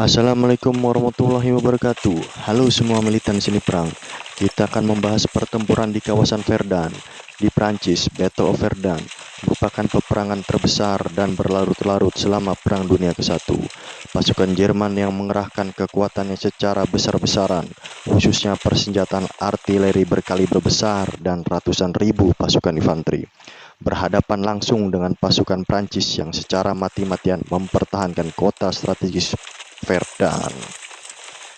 Assalamualaikum warahmatullahi wabarakatuh. Halo semua militan seni perang. Kita akan membahas pertempuran di kawasan Verdun di Prancis. Battle of Verdun merupakan peperangan terbesar dan berlarut-larut selama Perang Dunia ke-1. Pasukan Jerman yang mengerahkan kekuatannya secara besar-besaran, khususnya persenjataan artileri berkaliber besar dan ratusan ribu pasukan infanteri, berhadapan langsung dengan pasukan Prancis yang secara mati-matian mempertahankan kota strategis Verdun.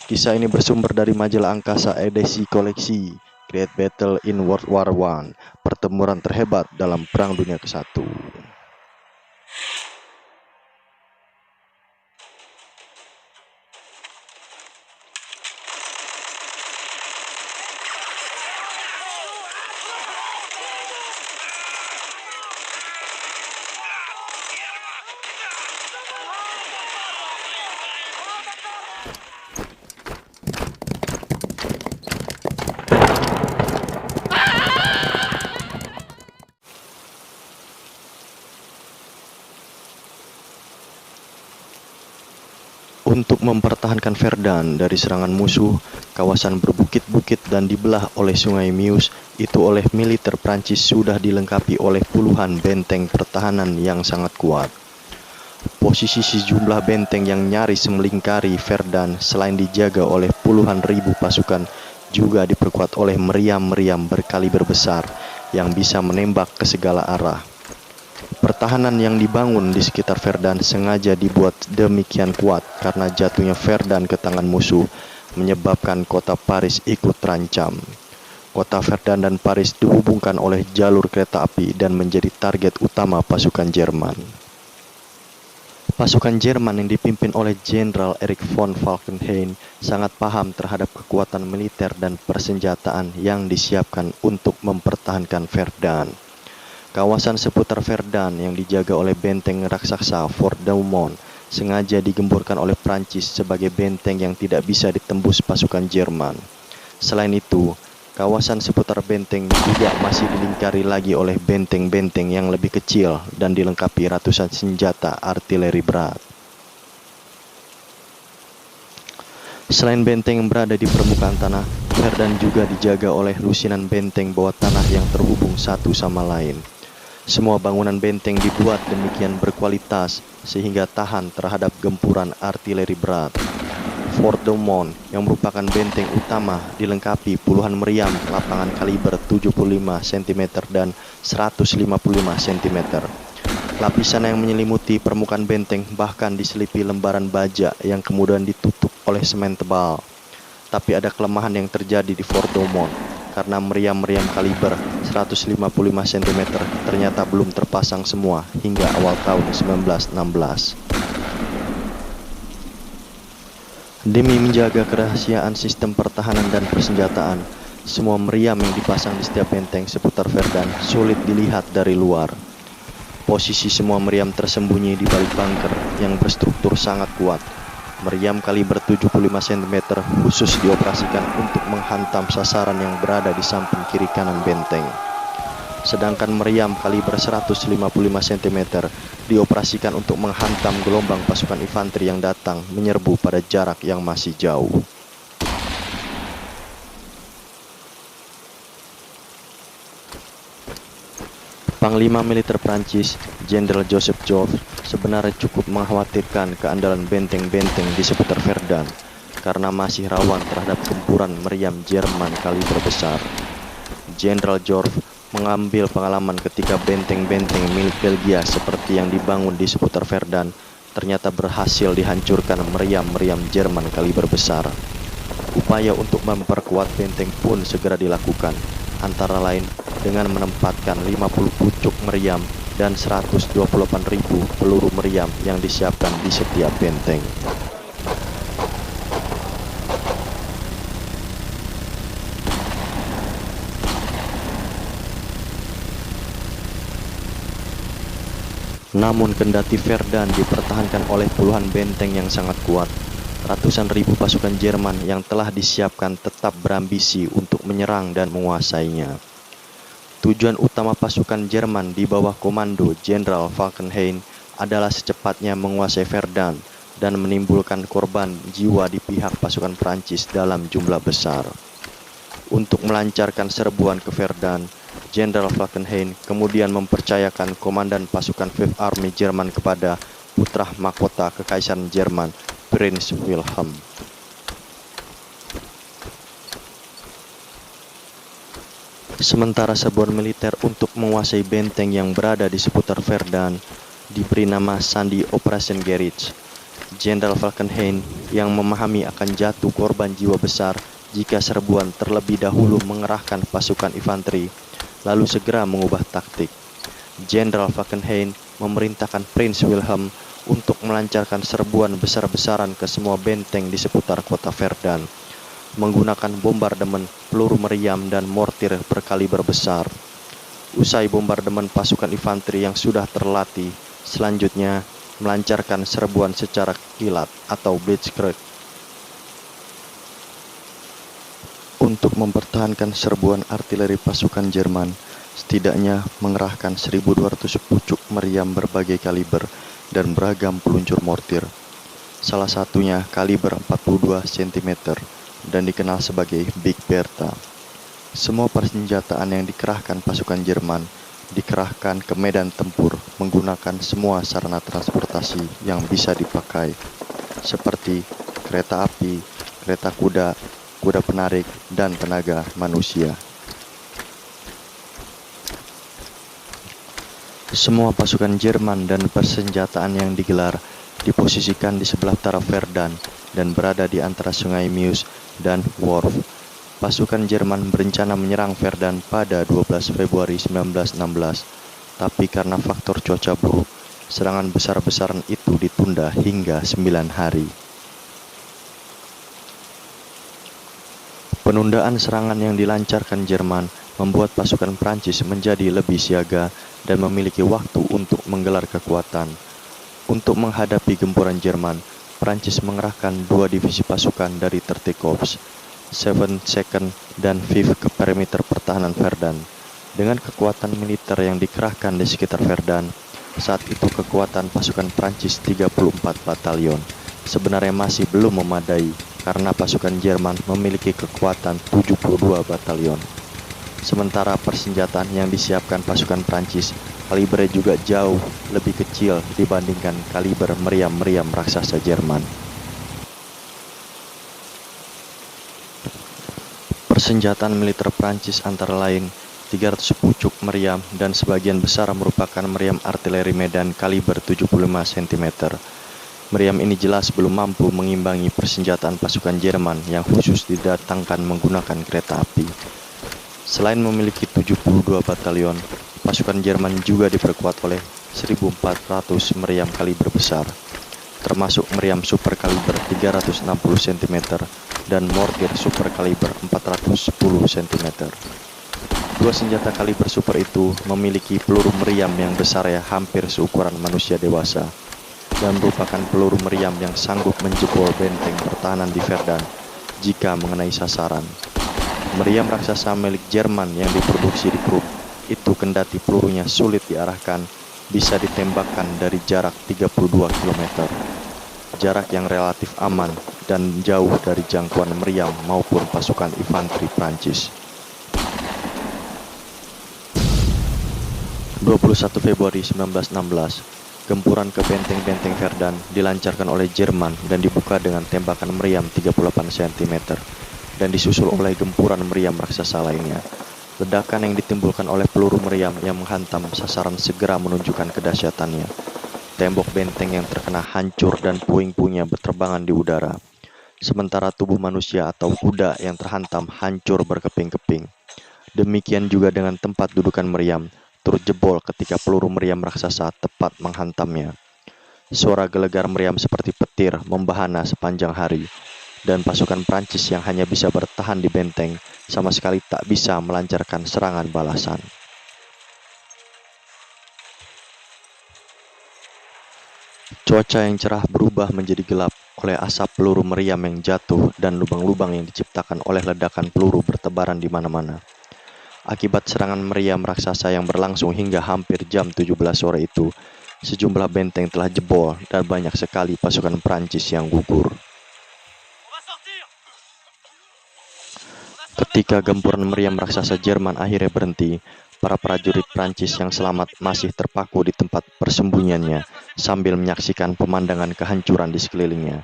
Kisah ini bersumber dari majalah angkasa edisi koleksi Great Battle in World War I, pertempuran terhebat dalam Perang Dunia ke-1. Untuk mempertahankan Verdun dari serangan musuh, kawasan berbukit-bukit dan dibelah oleh sungai Meuse itu oleh militer Prancis sudah dilengkapi oleh puluhan benteng pertahanan yang sangat kuat. Posisi sejumlah benteng yang nyaris melingkari Verdun selain dijaga oleh puluhan ribu pasukan juga diperkuat oleh meriam-meriam berkaliber besar yang bisa menembak ke segala arah. Pertahanan yang dibangun di sekitar Verdun sengaja dibuat demikian kuat karena jatuhnya Verdun ke tangan musuh menyebabkan kota Paris ikut terancam. Kota Verdun dan Paris dihubungkan oleh jalur kereta api dan menjadi target utama pasukan Jerman. Pasukan Jerman yang dipimpin oleh Jenderal Erich von Falkenhayn sangat paham terhadap kekuatan militer dan persenjataan yang disiapkan untuk mempertahankan Verdun. Kawasan seputar Verdun yang dijaga oleh benteng raksasa Fort Douaumont sengaja digemburkan oleh Prancis sebagai benteng yang tidak bisa ditembus pasukan Jerman. Selain itu, kawasan seputar benteng juga masih dilingkari lagi oleh benteng-benteng yang lebih kecil dan dilengkapi ratusan senjata artileri berat. Selain benteng yang berada di permukaan tanah, Verdun juga dijaga oleh lusinan benteng bawah tanah yang terhubung satu sama lain. Semua bangunan benteng dibuat demikian berkualitas sehingga tahan terhadap gempuran artileri berat. Fort Douaumont yang merupakan benteng utama dilengkapi puluhan meriam lapangan kaliber 75 cm dan 155 cm. Lapisan yang menyelimuti permukaan benteng bahkan diselipi lembaran baja yang kemudian ditutup oleh semen tebal. Tapi ada kelemahan yang terjadi di Fort Douaumont karena meriam-meriam kaliber 155 cm ternyata belum terpasang semua hingga awal tahun 1916. Demi menjaga kerahasiaan sistem pertahanan dan persenjataan, semua meriam yang dipasang di setiap benteng seputar Verdun sulit dilihat dari luar. Posisi semua meriam tersembunyi di balik bunker yang berstruktur sangat kuat. Meriam kaliber 75 cm khusus dioperasikan untuk menghantam sasaran yang berada di samping kiri kanan benteng. Sedangkan meriam kaliber 155 cm dioperasikan untuk menghantam gelombang pasukan infanteri yang datang menyerbu pada jarak yang masih jauh. Panglima militer Prancis, Jenderal Joseph Joffre, sebenarnya cukup mengkhawatirkan keandalan benteng-benteng di seputar Verdun karena masih rawan terhadap gempuran meriam Jerman kaliber besar. Jenderal Joffre mengambil pengalaman ketika benteng-benteng milik Belgia seperti yang dibangun di seputar Verdun ternyata berhasil dihancurkan meriam-meriam Jerman kaliber besar. Upaya untuk memperkuat benteng pun segera dilakukan, antara lain dengan menempatkan 50 pucuk meriam dan 128.000 peluru meriam yang disiapkan di setiap benteng. Namun kendati Verdun dipertahankan oleh puluhan benteng yang sangat kuat, ratusan ribu pasukan Jerman yang telah disiapkan tetap berambisi untuk menyerang dan menguasainya. Tujuan utama pasukan Jerman di bawah komando Jenderal Falkenhayn adalah secepatnya menguasai Verdun dan menimbulkan korban jiwa di pihak pasukan Prancis dalam jumlah besar. Untuk melancarkan serbuan ke Verdun, Jenderal Falkenhayn kemudian mempercayakan komandan pasukan Fifth Army Jerman kepada putra mahkota Kekaisaran Jerman, Prince Wilhelm. Sementara serbuan militer untuk menguasai benteng yang berada di seputar Verdun diberi nama Sandi Operation Gerrit. Jenderal Falkenhayn yang memahami akan jatuh korban jiwa besar jika serbuan terlebih dahulu mengerahkan pasukan infanteri, lalu segera mengubah taktik. Jenderal Falkenhayn memerintahkan Prince Wilhelm untuk melancarkan serbuan besar-besaran ke semua benteng di seputar kota Verdun, menggunakan bombardemen, peluru meriam, dan mortir berkaliber besar. Usai bombardemen pasukan infanteri yang sudah terlatih, selanjutnya melancarkan serbuan secara kilat atau blitzkrieg. Untuk mempertahankan serbuan artileri pasukan Jerman, setidaknya mengerahkan 1.200 pucuk meriam berbagai kaliber dan beragam peluncur mortir. Salah satunya kaliber 42 cm dan dikenal sebagai Big Bertha. Semua persenjataan yang dikerahkan pasukan Jerman dikerahkan ke medan tempur menggunakan semua sarana transportasi yang bisa dipakai, seperti kereta api, kereta kuda, kuda penarik, dan tenaga manusia. Semua pasukan Jerman dan persenjataan yang digelar diposisikan di sebelah utara Verdun dan berada di antara Sungai Meuse dan Worth. Pasukan Jerman berencana menyerang Verdun pada 12 Februari 1916, tapi karena faktor cuaca buruk, serangan besar-besaran itu ditunda hingga 9 hari. Penundaan serangan yang dilancarkan Jerman membuat pasukan Prancis menjadi lebih siaga dan memiliki waktu untuk menggelar kekuatan. Untuk menghadapi gempuran Jerman, Prancis mengerahkan 2 divisi pasukan dari 30 Corps, 7th, 2nd, dan 5th ke perimeter pertahanan Verdun. Dengan kekuatan militer yang dikerahkan di sekitar Verdun, saat itu kekuatan pasukan Prancis 34 batalion sebenarnya masih belum memadai karena pasukan Jerman memiliki kekuatan 72 batalion. Sementara persenjataan yang disiapkan pasukan Prancis kalibernya juga jauh lebih kecil dibandingkan kaliber meriam-meriam raksasa Jerman. Persenjataan militer Prancis antara lain 300 pucuk meriam dan sebagian besar merupakan meriam artileri medan kaliber 75 cm. Meriam ini jelas belum mampu mengimbangi persenjataan pasukan Jerman yang khusus didatangkan menggunakan kereta api. Selain memiliki 72 batalion, pasukan Jerman juga diperkuat oleh 1.400 meriam kaliber besar, termasuk meriam super kaliber 360 cm dan mortir super kaliber 410 cm. Dua senjata kaliber super itu memiliki peluru meriam yang besarnya hampir seukuran manusia dewasa dan merupakan peluru meriam yang sanggup menjebol benteng pertahanan di Verdun jika mengenai sasaran. Meriam raksasa milik Jerman yang diproduksi di Krupp itu kendati pelurunya sulit diarahkan, bisa ditembakkan dari jarak 32 km. Jarak yang relatif aman dan jauh dari jangkauan meriam maupun pasukan infanteri Prancis. 21 Februari 1916, gempuran ke benteng-benteng Verdun dilancarkan oleh Jerman dan dibuka dengan tembakan meriam 38 cm dan disusul oleh gempuran meriam raksasa lainnya. Ledakan yang ditimbulkan oleh peluru meriam yang menghantam sasaran segera menunjukkan kedahsyatannya. Tembok benteng yang terkena hancur dan puing-puingnya berterbangan di udara. Sementara tubuh manusia atau kuda yang terhantam hancur berkeping-keping. Demikian juga dengan tempat dudukan meriam, turut jebol ketika peluru meriam raksasa tepat menghantamnya. Suara gelegar meriam seperti petir membahana sepanjang hari, dan pasukan Prancis yang hanya bisa bertahan di benteng sama sekali tak bisa melancarkan serangan balasan. Cuaca yang cerah berubah menjadi gelap oleh asap peluru meriam yang jatuh dan lubang-lubang yang diciptakan oleh ledakan peluru bertebaran di mana-mana. Akibat serangan meriam raksasa yang berlangsung hingga hampir jam 17 sore itu, Sejumlah benteng telah jebol dan banyak sekali pasukan Prancis yang gugur. Ketika gempuran meriam raksasa Jerman akhirnya berhenti, para prajurit Prancis yang selamat masih terpaku di tempat persembunyiannya sambil menyaksikan pemandangan kehancuran di sekelilingnya.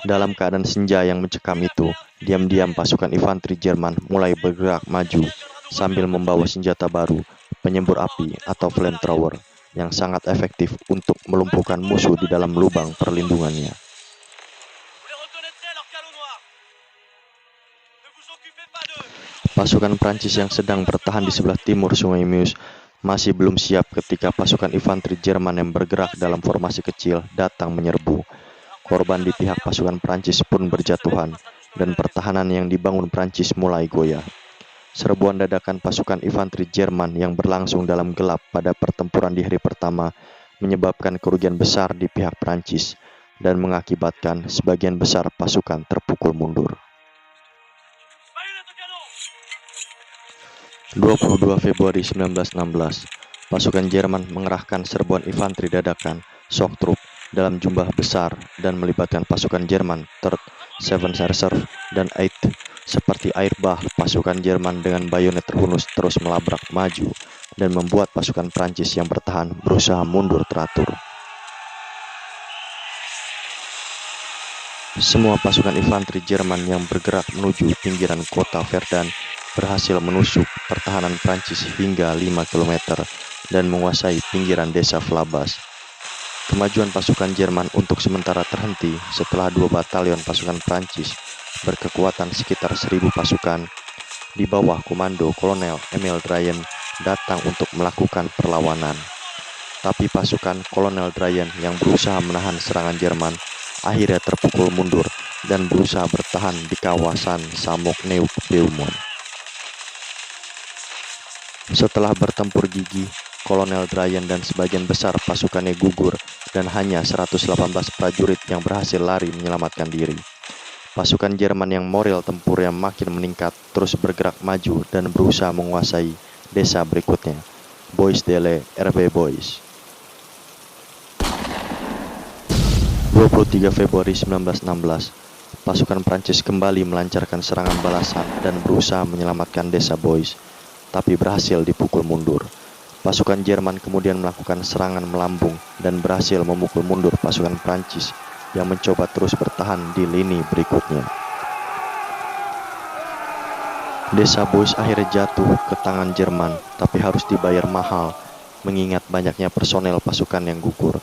Dalam keadaan senja yang mencekam itu, diam-diam pasukan infanteri Jerman mulai bergerak maju sambil membawa senjata baru, penyembur api atau flamethrower, yang sangat efektif untuk melumpuhkan musuh di dalam lubang perlindungannya. Pasukan Prancis yang sedang bertahan di sebelah timur Sungai Meuse masih belum siap ketika pasukan infanteri Jerman yang bergerak dalam formasi kecil datang menyerbu. Korban di pihak pasukan Prancis pun berjatuhan, dan pertahanan yang dibangun Prancis mulai goyah. Serbuan dadakan pasukan infanteri Jerman yang berlangsung dalam gelap pada pertempuran di hari pertama menyebabkan kerugian besar di pihak Prancis dan mengakibatkan sebagian besar pasukan terpukul mundur. 22 Februari 1916, pasukan Jerman mengerahkan serbuan infanteri dadakan, shock troop, dalam jumlah besar dan melibatkan pasukan Jerman 3rd, 7th Reserve, dan 8th. Seperti air bah, pasukan Jerman dengan bayonet terhunus terus melabrak maju dan membuat pasukan Prancis yang bertahan berusaha mundur teratur. Semua pasukan infanteri Jerman yang bergerak menuju pinggiran kota Verdun berhasil menusuk pertahanan Prancis hingga 5 km dan menguasai pinggiran desa Flabas. Kemajuan pasukan Jerman untuk sementara terhenti setelah 2 batalion pasukan Prancis berkekuatan sekitar 1.000 pasukan di bawah komando Kolonel Emil Drayen datang untuk melakukan perlawanan. Tapi pasukan Kolonel Drayen yang berusaha menahan serangan Jerman akhirnya terpukul mundur dan berusaha bertahan di kawasan Samokneuk-Beumont. Setelah bertempur gigih, Kolonel Drayen dan sebagian besar pasukannya gugur dan hanya 118 prajurit yang berhasil lari menyelamatkan diri. Pasukan Jerman yang moral tempurnya makin meningkat terus bergerak maju dan berusaha menguasai desa berikutnya, Bois-de-l'E, RB Bois. 23 Februari 1916, pasukan Prancis kembali melancarkan serangan balasan dan berusaha menyelamatkan desa Bois, tapi berhasil dipukul mundur. Pasukan Jerman kemudian melakukan serangan melambung dan berhasil memukul mundur pasukan Prancis yang mencoba terus bertahan di lini berikutnya. Desa Bois akhirnya jatuh ke tangan Jerman, tapi harus dibayar mahal mengingat banyaknya personel pasukan yang gugur.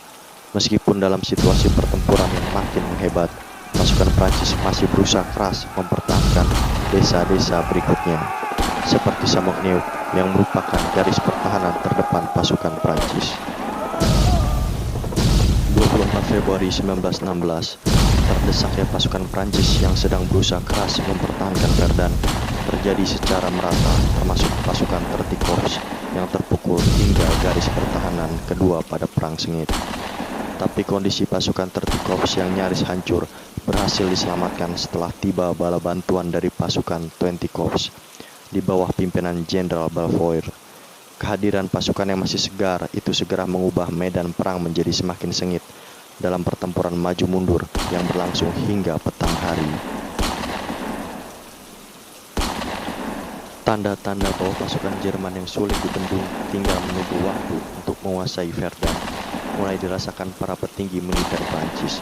Meskipun dalam situasi pertempuran yang makin menghebat, pasukan Prancis masih berusaha keras mempertahankan desa-desa berikutnya, seperti Samokneuk yang merupakan garis pertahanan terdepan pasukan Prancis. 24 Februari 1916, terdesaknya pasukan Prancis yang sedang berusaha keras mempertahankan Verdun terjadi secara merata, termasuk pasukan 30 Korps yang terpukul hingga garis pertahanan kedua pada Perang Sengit. Tapi kondisi pasukan 30 Korps yang nyaris hancur berhasil diselamatkan setelah tiba bala bantuan dari pasukan 20 Korps di bawah pimpinan Jenderal Balfour. Kehadiran pasukan yang masih segar itu segera mengubah medan perang menjadi semakin sengit dalam pertempuran maju mundur yang berlangsung hingga petang hari. Tanda-tanda bahwa pasukan Jerman yang sulit dibendung tinggal menunggu waktu untuk menguasai Verdun mulai dirasakan para petinggi militer Prancis.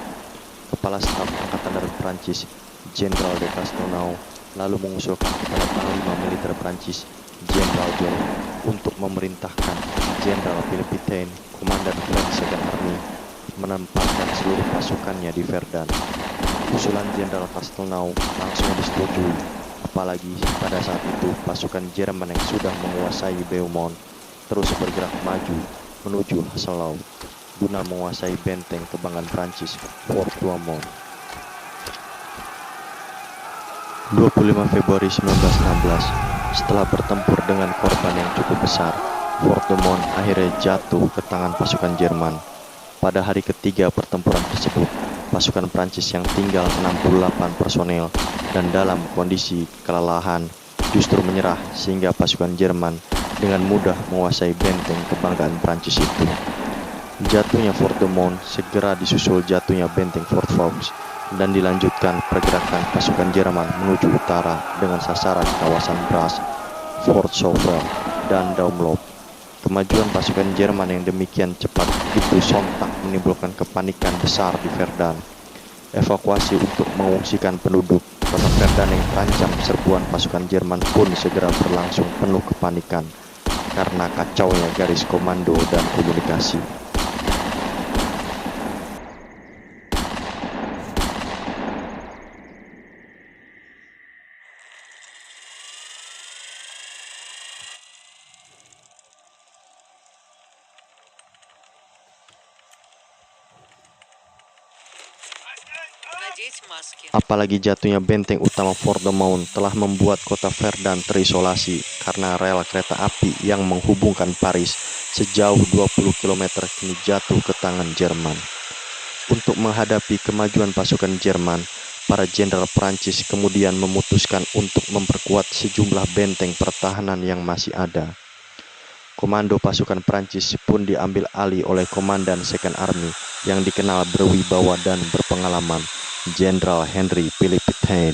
Kepala Staf Angkatan Darat Prancis, Jenderal de Castelnau, lalu mengusulkan kepada Panglima Militer Prancis, Jenderal Joly, untuk memerintahkan Jenderal Philippe Pétain, Komandan Flank Second Army, menempatkan seluruh pasukannya di Verdun. Usulan Jenderal Castelnau langsung disetujui, apalagi pada saat itu pasukan Jerman yang sudah menguasai Beaumont terus bergerak maju menuju Hasselt guna menguasai benteng kebanggaan Prancis, Fort Douaumont. 25 Februari 1916, setelah bertempur dengan korban yang cukup besar, Fort Douaumont akhirnya jatuh ke tangan pasukan Jerman. Pada hari ketiga pertempuran tersebut, pasukan Prancis yang tinggal 68 personel dan dalam kondisi kelelahan justru menyerah sehingga pasukan Jerman dengan mudah menguasai benteng kebanggaan Prancis itu. Jatuhnya Fort de Mont segera disusul jatuhnya benteng Fort Vaux dan dilanjutkan pergerakan pasukan Jerman menuju utara dengan sasaran kawasan Brest, Fort Sauvel, dan Daumlop. Kemajuan pasukan Jerman yang demikian cepat itu sontak menimbulkan kepanikan besar di Verdun. Evakuasi untuk mengungsikan penduduk kota Verdun yang terancam serbuan pasukan Jerman pun segera berlangsung penuh kepanikan karena kacaunya garis komando dan komunikasi. Apalagi jatuhnya benteng utama Fort de Mont telah membuat kota Verdun terisolasi karena rel kereta api yang menghubungkan Paris sejauh 20 km kini jatuh ke tangan Jerman. Untuk menghadapi kemajuan pasukan Jerman, para jenderal Prancis kemudian memutuskan untuk memperkuat sejumlah benteng pertahanan yang masih ada. Komando pasukan Prancis pun diambil alih oleh Komandan Second Army yang dikenal berwibawa dan berpengalaman, Jenderal Henry Philippe Pétain.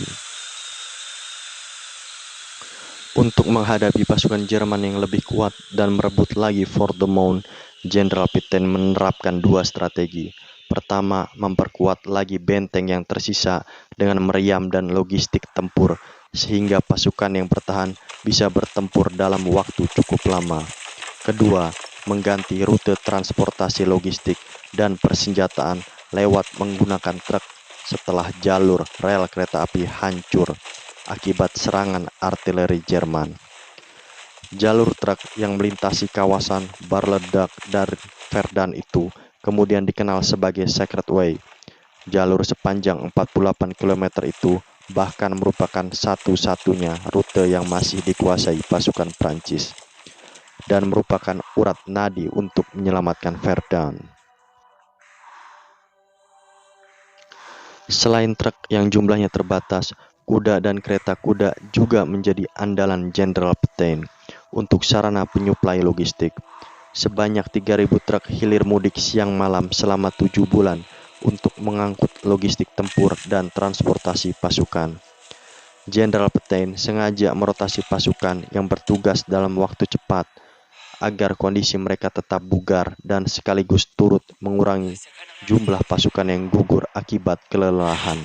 Untuk menghadapi pasukan Jerman yang lebih kuat dan merebut lagi Fort de Mont, Jenderal Pétain menerapkan dua strategi. Pertama, memperkuat lagi benteng yang tersisa dengan meriam dan logistik tempur, sehingga pasukan yang bertahan bisa bertempur dalam waktu cukup lama. Kedua, mengganti rute transportasi logistik dan persenjataan lewat menggunakan truk setelah jalur rel kereta api hancur akibat serangan artileri Jerman. Jalur truk yang melintasi kawasan Bar-le-Duc dari Verdun itu kemudian dikenal sebagai Secret Way. Jalur sepanjang 48 km itu bahkan merupakan satu-satunya rute yang masih dikuasai pasukan Prancis dan merupakan urat nadi untuk menyelamatkan Verdun. Selain truk yang jumlahnya terbatas, kuda dan kereta kuda juga menjadi andalan Jenderal Pétain untuk sarana penyuplai logistik. Sebanyak 3.000 truk hilir mudik siang malam selama 7 bulan untuk mengangkut logistik tempur dan transportasi pasukan. Jenderal Pétain sengaja merotasi pasukan yang bertugas dalam waktu cepat agar kondisi mereka tetap bugar dan sekaligus turut mengurangi jumlah pasukan yang gugur akibat kelelahan.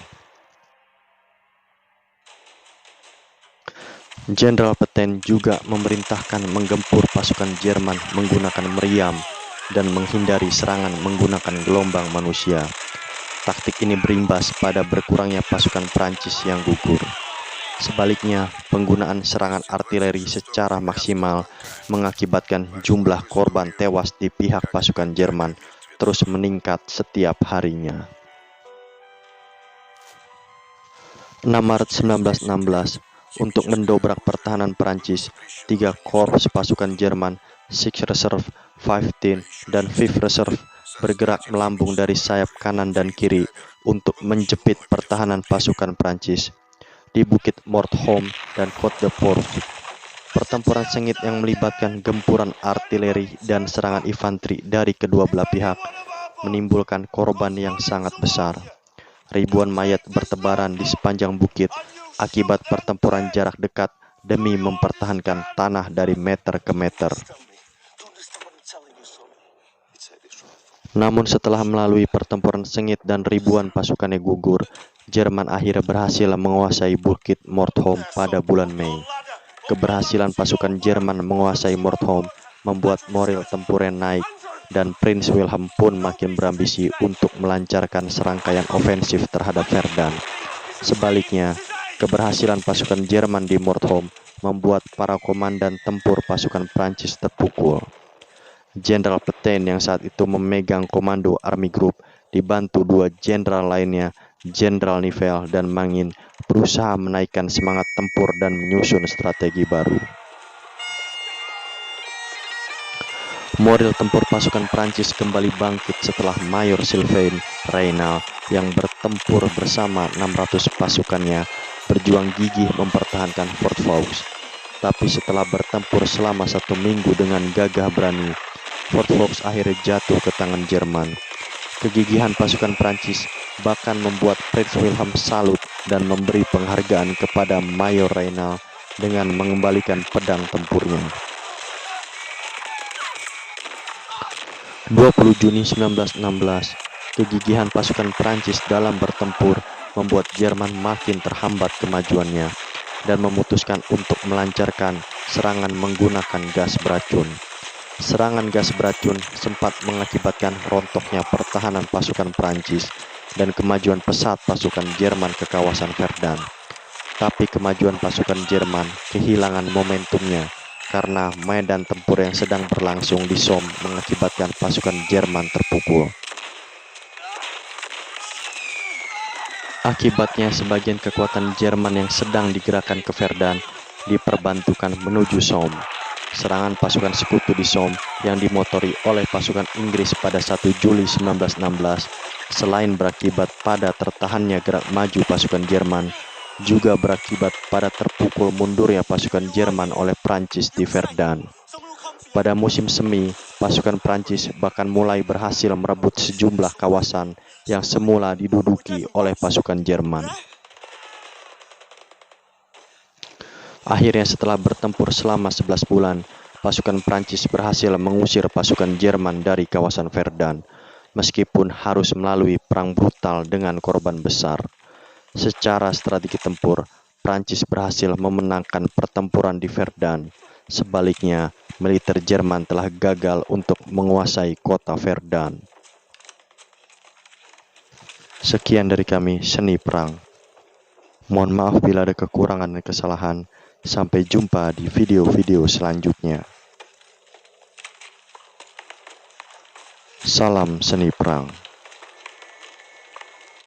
Jenderal Pétain juga memerintahkan menggempur pasukan Jerman menggunakan meriam dan menghindari serangan menggunakan gelombang manusia. Taktik ini berimbas pada berkurangnya pasukan Prancis yang gugur. Sebaliknya, penggunaan serangan artileri secara maksimal mengakibatkan jumlah korban tewas di pihak pasukan Jerman terus meningkat setiap harinya. 6 Maret 1916, untuk mendobrak pertahanan Prancis, 3 korps pasukan Jerman, 6 Reserve, 15, dan 5th Reserve bergerak melambung dari sayap kanan dan kiri untuk menjepit pertahanan pasukan Prancis di Bukit Mortholm dan Côte de Port. Pertempuran sengit yang melibatkan gempuran artileri dan serangan infanteri dari kedua belah pihak menimbulkan korban yang sangat besar. Ribuan mayat bertebaran di sepanjang bukit akibat pertempuran jarak dekat demi mempertahankan tanah dari meter ke meter. Namun setelah melalui pertempuran sengit dan ribuan pasukannya gugur, Jerman akhirnya berhasil menguasai Bukit Mortholm pada bulan Mei. Keberhasilan pasukan Jerman menguasai Mortholm membuat moral tempurnya naik dan Prince Wilhelm pun makin berambisi untuk melancarkan serangkaian ofensif terhadap Verdun. Sebaliknya, keberhasilan pasukan Jerman di Mortholm membuat para komandan tempur pasukan Prancis terpukul. Jenderal Pétain yang saat itu memegang komando Army Group dibantu 2 jenderal lainnya, Jenderal Nivelle dan Mangin, berusaha menaikkan semangat tempur dan menyusun strategi baru. Moral tempur pasukan Prancis kembali bangkit setelah Mayor Sylvain Raynal yang bertempur bersama 600 pasukannya berjuang gigih mempertahankan Fort Vaux. Tapi setelah bertempur selama 1 minggu dengan gagah berani, Fort Fox akhirnya jatuh ke tangan Jerman. Kegigihan pasukan Prancis bahkan membuat Prince Wilhelm salut dan memberi penghargaan kepada Mayor Reynal dengan mengembalikan pedang tempurnya. 20 Juni 1916, kegigihan pasukan Prancis dalam bertempur membuat Jerman makin terhambat kemajuannya dan memutuskan untuk melancarkan serangan menggunakan gas beracun. Serangan gas beracun sempat mengakibatkan rontoknya pertahanan pasukan Prancis dan kemajuan pesat pasukan Jerman ke kawasan Verdun. Tapi kemajuan pasukan Jerman kehilangan momentumnya karena medan tempur yang sedang berlangsung di Somme mengakibatkan pasukan Jerman terpukul. Akibatnya sebagian kekuatan Jerman yang sedang digerakkan ke Verdun diperbantukan menuju Somme. Serangan pasukan sekutu di Somme yang dimotori oleh pasukan Inggris pada 1 Juli 1916 selain berakibat pada tertahannya gerak maju pasukan Jerman, juga berakibat pada terpukul mundurnya pasukan Jerman oleh Prancis di Verdun. Pada musim semi, pasukan Prancis bahkan mulai berhasil merebut sejumlah kawasan yang semula diduduki oleh pasukan Jerman. Akhirnya setelah bertempur selama 11 bulan, pasukan Prancis berhasil mengusir pasukan Jerman dari kawasan Verdun, meskipun harus melalui perang brutal dengan korban besar. Secara strategi tempur, Prancis berhasil memenangkan pertempuran di Verdun. Sebaliknya, militer Jerman telah gagal untuk menguasai kota Verdun. Sekian dari kami, Seni Perang. Mohon maaf bila ada kekurangan dan kesalahan. Sampai jumpa di video-video selanjutnya. Salam Seni Perang.